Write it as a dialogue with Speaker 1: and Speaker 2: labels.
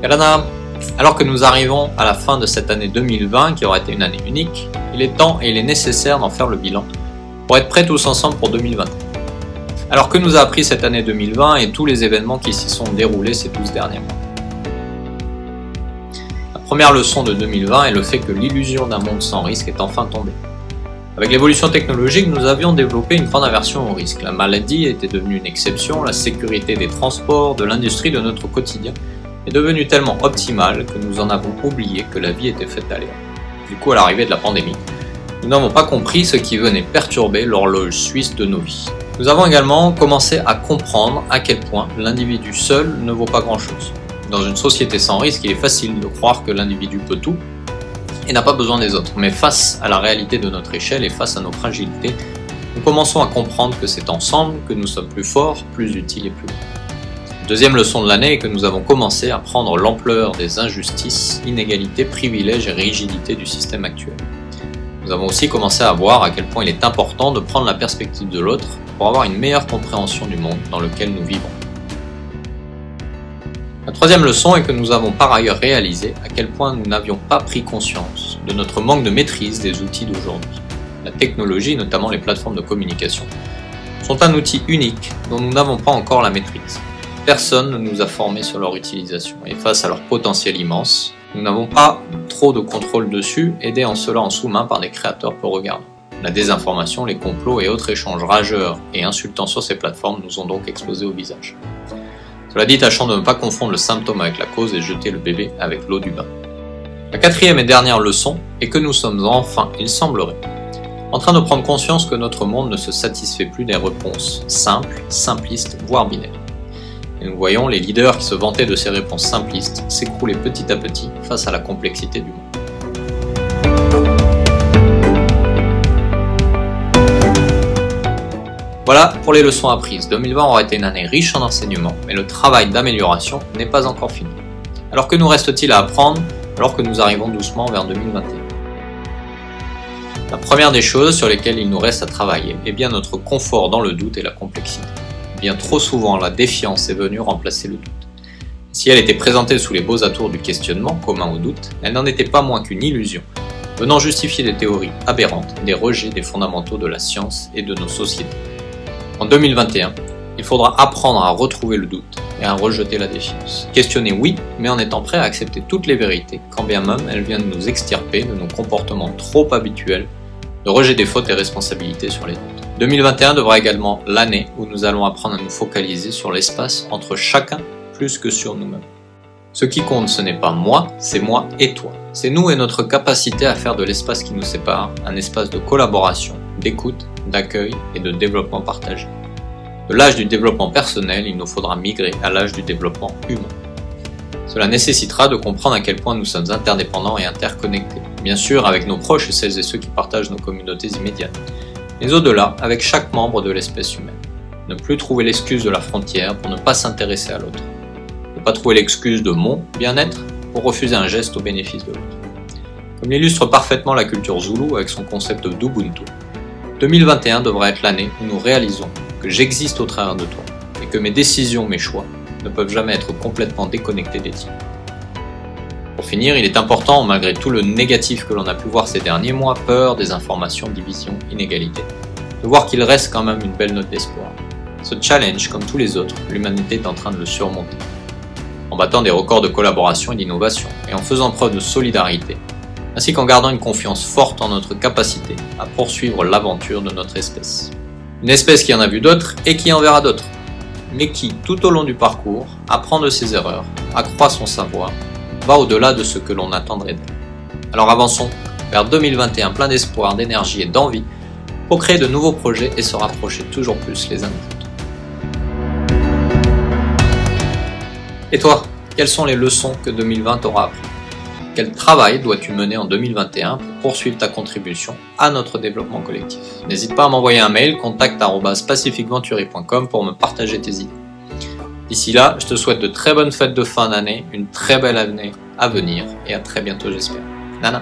Speaker 1: Tadam! Alors que nous arrivons à la fin de cette année 2020, qui aura été une année unique, il est temps et il est nécessaire d'en faire le bilan pour être prêts tous ensemble pour 2021. Alors que nous a appris cette année 2020 et tous les événements qui s'y sont déroulés ces 12 derniers mois? La première leçon de 2020 est le fait que l'illusion d'un monde sans risque est enfin tombée. Avec l'évolution technologique, nous avions développé une grande aversion au risque. La maladie était devenue une exception, la sécurité des transports, de l'industrie, de notre quotidien est devenue tellement optimale que nous en avons oublié que la vie était faite d'aléas. Du coup, à l'arrivée de la pandémie, nous n'avons pas compris ce qui venait perturber l'horloge suisse de nos vies. Nous avons également commencé à comprendre à quel point l'individu seul ne vaut pas grand-chose. Dans une société sans risque, il est facile de croire que l'individu peut tout et n'a pas besoin des autres. Mais face à la réalité de notre échelle et face à nos fragilités, nous commençons à comprendre que c'est ensemble que nous sommes plus forts, plus utiles et plus bons. Deuxième leçon de l'année est que nous avons commencé à prendre l'ampleur des injustices, inégalités, privilèges et rigidités du système actuel. Nous avons aussi commencé à voir à quel point il est important de prendre la perspective de l'autre pour avoir une meilleure compréhension du monde dans lequel nous vivons. La troisième leçon est que nous avons par ailleurs réalisé à quel point nous n'avions pas pris conscience de notre manque de maîtrise des outils d'aujourd'hui. La technologie, notamment les plateformes de communication, sont un outil unique dont nous n'avons pas encore la maîtrise. Personne ne nous a formés sur leur utilisation et face à leur potentiel immense, nous n'avons pas trop de contrôle dessus, aidés en cela en sous-main par des créateurs peu regardants. La désinformation, les complots et autres échanges rageurs et insultants sur ces plateformes nous ont donc explosé au visage. Cela dit, tâchons de ne pas confondre le symptôme avec la cause et jeter le bébé avec l'eau du bain. La quatrième et dernière leçon est que nous sommes enfin, il semblerait, en train de prendre conscience que notre monde ne se satisfait plus des réponses simples, simplistes, voire binaires. Et nous voyons les leaders qui se vantaient de ces réponses simplistes s'écrouler petit à petit face à la complexité du monde. Voilà pour les leçons apprises. 2020 aura été une année riche en enseignements, mais le travail d'amélioration n'est pas encore fini. Alors que nous reste-t-il à apprendre alors que nous arrivons doucement vers 2021? La première des choses sur lesquelles il nous reste à travailler est bien notre confort dans le doute et la complexité. Bien trop souvent, la défiance est venue remplacer le doute. Si elle était présentée sous les beaux atours du questionnement, commun au doute, elle n'en était pas moins qu'une illusion, venant justifier des théories aberrantes, des rejets des fondamentaux de la science et de nos sociétés. En 2021, il faudra apprendre à retrouver le doute et à rejeter la défiance. Questionner oui, mais en étant prêt à accepter toutes les vérités, quand bien même elles viennent nous extirper de nos comportements trop habituels, de rejet des fautes et responsabilités sur les autres. 2021 devra également l'année où nous allons apprendre à nous focaliser sur l'espace entre chacun plus que sur nous-mêmes. Ce qui compte, ce n'est pas moi, c'est moi et toi. C'est nous et notre capacité à faire de l'espace qui nous sépare un espace de collaboration, d'écoute, d'accueil et de développement partagé. De l'âge du développement personnel, il nous faudra migrer à l'âge du développement humain. Cela nécessitera de comprendre à quel point nous sommes interdépendants et interconnectés, bien sûr avec nos proches et celles et ceux qui partagent nos communautés immédiates, mais au-delà avec chaque membre de l'espèce humaine. Ne plus trouver l'excuse de la frontière pour ne pas s'intéresser à l'autre. Ne pas trouver l'excuse de mon bien-être pour refuser un geste au bénéfice de l'autre. Comme l'illustre parfaitement la culture zoulou avec son concept d'Ubuntu, 2021 devra être l'année où nous réalisons que j'existe au travers de toi et que mes décisions, mes choix ne peuvent jamais être complètement déconnectés des tiens. Pour finir, il est important, malgré tout le négatif que l'on a pu voir ces derniers mois, peur, désinformation, division, inégalité, de voir qu'il reste quand même une belle note d'espoir. Ce challenge, comme tous les autres, l'humanité est en train de le surmonter. En battant des records de collaboration et d'innovation, et en faisant preuve de solidarité, ainsi qu'en gardant une confiance forte en notre capacité à poursuivre l'aventure de notre espèce. Une espèce qui en a vu d'autres et qui en verra d'autres, mais qui, tout au long du parcours, apprend de ses erreurs, accroît son savoir, va au-delà de ce que l'on attendrait d'elle. Alors avançons vers 2021 plein d'espoir, d'énergie et d'envie pour créer de nouveaux projets et se rapprocher toujours plus les uns des autres. Et toi, quelles sont les leçons que 2020 t'aura appris? Quel travail dois-tu mener en 2021 pour poursuivre ta contribution à notre développement collectif? N'hésite pas à m'envoyer un mail contact@pacificventuri.com pour me partager tes idées. D'ici là, je te souhaite de très bonnes fêtes de fin d'année, une très belle année à venir et à très bientôt j'espère. Nana.